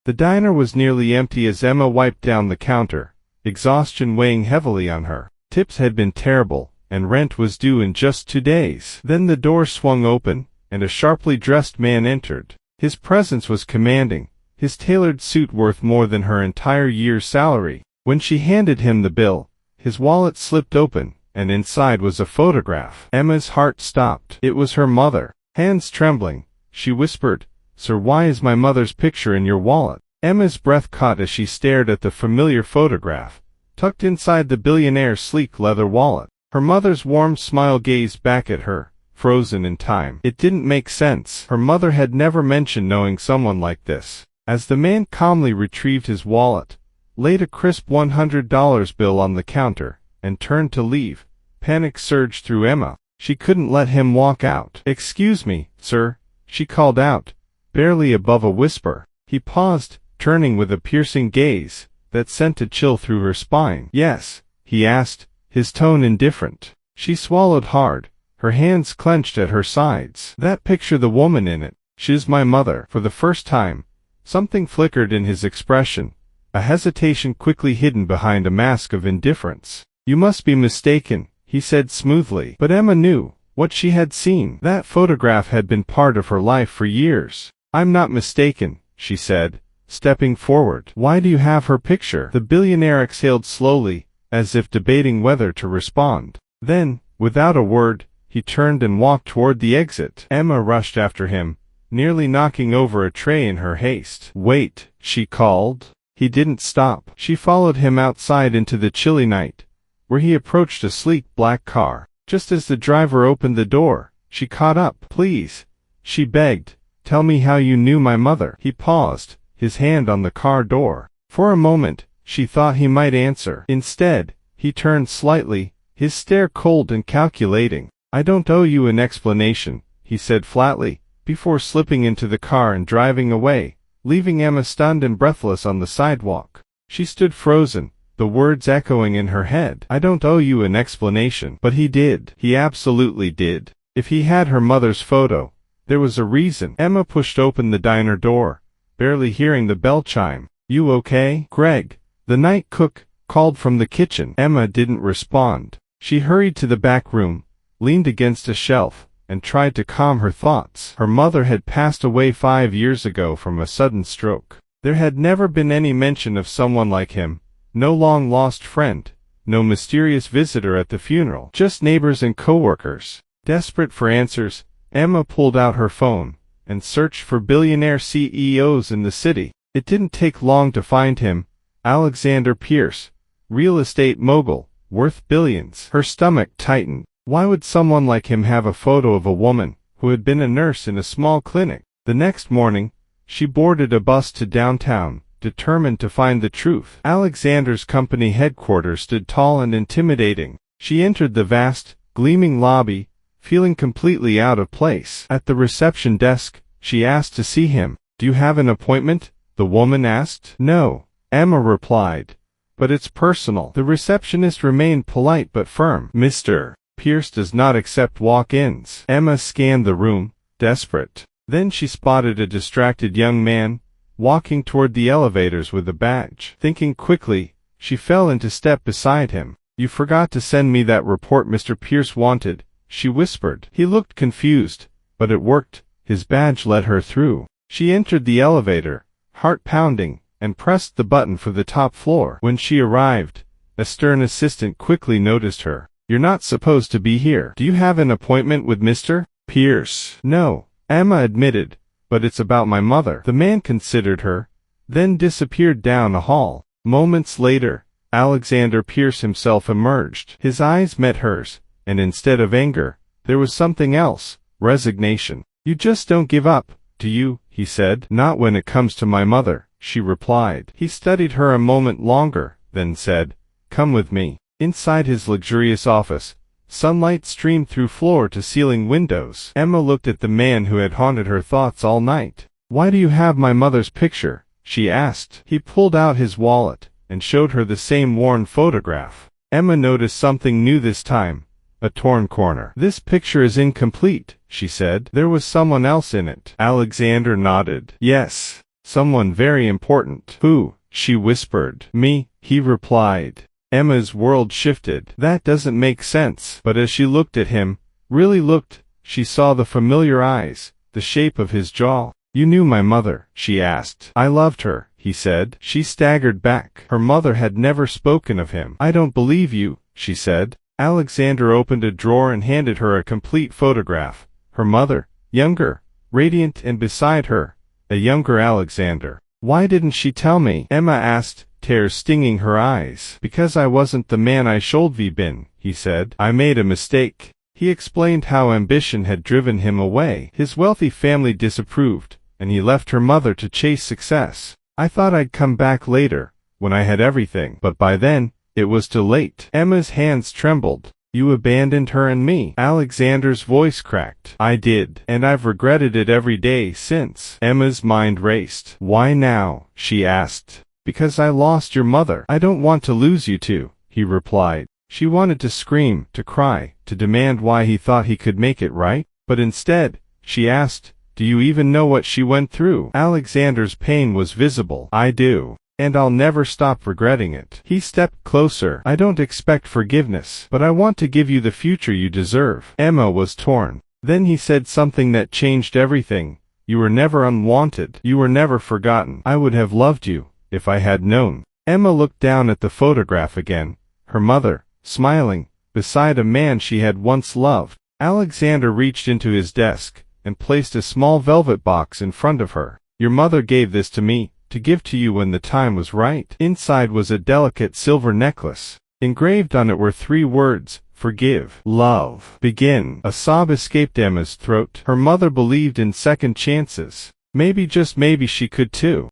The diner was nearly empty as Emma wiped down the counter, exhaustion weighing heavily on her. Tips had been terrible, and rent was due in just 2 days. Then the door swung open, and a sharply dressed man entered. His presence was commanding, his tailored suit worth more than her entire year's salary. When she handed him the bill, his wallet slipped open, and inside was a photograph. Emma's heart stopped. It was her mother. Hands trembling, she whispered, "Sir, why is my mother's picture in your wallet?" Emma's breath caught as she stared at the familiar photograph, tucked inside the billionaire's sleek leather wallet. Her mother's warm smile gazed back at her, frozen in time. It didn't make sense. Her mother had never mentioned knowing someone like this. As the man calmly retrieved his wallet, laid a crisp $100 bill on the counter, and turned to leave, panic surged through Emma. She couldn't let him walk out. "Excuse me, sir," she called out, barely above a whisper. He paused, turning with a piercing gaze that sent a chill through her spine. "Yes?" he asked, his tone indifferent. She swallowed hard, her hands clenched at her sides. "That picture, the woman in it, she's my mother." For the first time, something flickered in his expression, a hesitation quickly hidden behind a mask of indifference. "You must be mistaken," he said smoothly. But Emma knew what she had seen. That photograph had been part of her life for years. "I'm not mistaken," she said, stepping forward. "Why do you have her picture?" The billionaire exhaled slowly, as if debating whether to respond. Then, without a word, he turned and walked toward the exit. Emma rushed after him, nearly knocking over a tray in her haste. "Wait," she called. He didn't stop. She followed him outside into the chilly night, where he approached a sleek black car. Just as the driver opened the door, she caught up. "Please," she begged, "tell me how you knew my mother." He paused, his hand on the car door. For a moment, she thought he might answer. Instead, he turned slightly, his stare cold and calculating. "I don't owe you an explanation," he said flatly, before slipping into the car and driving away, leaving Emma stunned and breathless on the sidewalk. She stood frozen, the words echoing in her head. "I don't owe you an explanation." But he did. He absolutely did. If he had her mother's photo, there was a reason. Emma pushed open the diner door, barely hearing the bell chime. "You okay, Greg?" the night cook called from the kitchen. Emma didn't respond. She hurried to the back room, leaned against a shelf, and tried to calm her thoughts. Her mother had passed away 5 years ago from a sudden stroke. There had never been any mention of someone like him, no long-lost friend, no mysterious visitor at the funeral, just neighbors and coworkers. Desperate for answers, Emma pulled out her phone and searched for billionaire CEOs in the city. It didn't take long to find him. Alexander Pierce, real estate mogul, worth billions. Her stomach tightened. Why would someone like him have a photo of a woman who had been a nurse in a small clinic? The next morning, she boarded a bus to downtown, determined to find the truth. Alexander's company headquarters stood tall and intimidating. She entered the vast, gleaming lobby, feeling completely out of place. At the reception desk, she asked to see him. "Do you have an appointment?" the woman asked. "No," Emma replied, "but it's personal." The receptionist remained polite but firm. "Mr. Pierce does not accept walk-ins." Emma scanned the room, desperate. Then she spotted a distracted young man, walking toward the elevators with a badge. Thinking quickly, she fell into step beside him. "You forgot to send me that report Mr. Pierce wanted," she whispered. He looked confused, but it worked. His badge let her through. She entered the elevator, heart pounding, and pressed the button for the top floor. When she arrived, a stern assistant quickly noticed her. "You're not supposed to be here. Do you have an appointment with Mr. Pierce?" "No," Emma admitted, "but it's about my mother." The man considered her, then disappeared down a hall. Moments later, Alexander Pierce himself emerged. His eyes met hers, and instead of anger, there was something else, resignation. "You just don't give up, do you?" he said. "Not when it comes to my mother," she replied. He studied her a moment longer, then said, "Come with me." Inside his luxurious office, sunlight streamed through floor-to-ceiling windows. Emma looked at the man who had haunted her thoughts all night. "Why do you have my mother's picture?" she asked. He pulled out his wallet and showed her the same worn photograph. Emma noticed something new this time, a torn corner. "This picture is incomplete," she said. "There was someone else in it." Alexander nodded. "Yes, Someone very important. Who? She whispered. Me, he replied. Emma's world shifted. That doesn't make sense. But as she looked at him, really looked, she saw the familiar eyes, the shape of his jaw. You knew my mother? She asked. I loved her, he said. She staggered back. Her mother had never spoken of him. I don't believe you, she said. Alexander opened a drawer and handed her a complete photograph. Her mother, younger, radiant, and beside her, a younger Alexander. Why didn't she tell me? Emma asked, tears stinging her eyes. Because I wasn't the man I should have been, he said. I made a mistake. He explained how ambition had driven him away. His wealthy family disapproved, and he left her mother to chase success. I thought I'd come back later, when I had everything, but by then, it was too late. Emma's hands trembled. You abandoned her and me. Alexander's voice cracked. I did, and I've regretted it every day since. Emma's mind raced. Why now? She asked. Because I lost your mother. I don't want to lose you too, he replied. She wanted to scream, to cry, to demand why he thought he could make it right, but instead, she asked, do you even know what she went through? Alexander's pain was visible. I do. And I'll never stop regretting it. He stepped closer. I don't expect forgiveness, but I want to give you the future you deserve. Emma was torn. Then he said something that changed everything. You were never unwanted. You were never forgotten. I would have loved you, if I had known. Emma looked down at the photograph again. Her mother, smiling, beside a man she had once loved. Alexander reached into his desk, and placed a small velvet box in front of her. Your mother gave this to me, to give to you when the time was right. Inside was a delicate silver necklace. Engraved on it were 3 words, forgive, love, begin. A sob escaped Emma's throat. Her mother believed in second chances. Maybe, just maybe, she could too.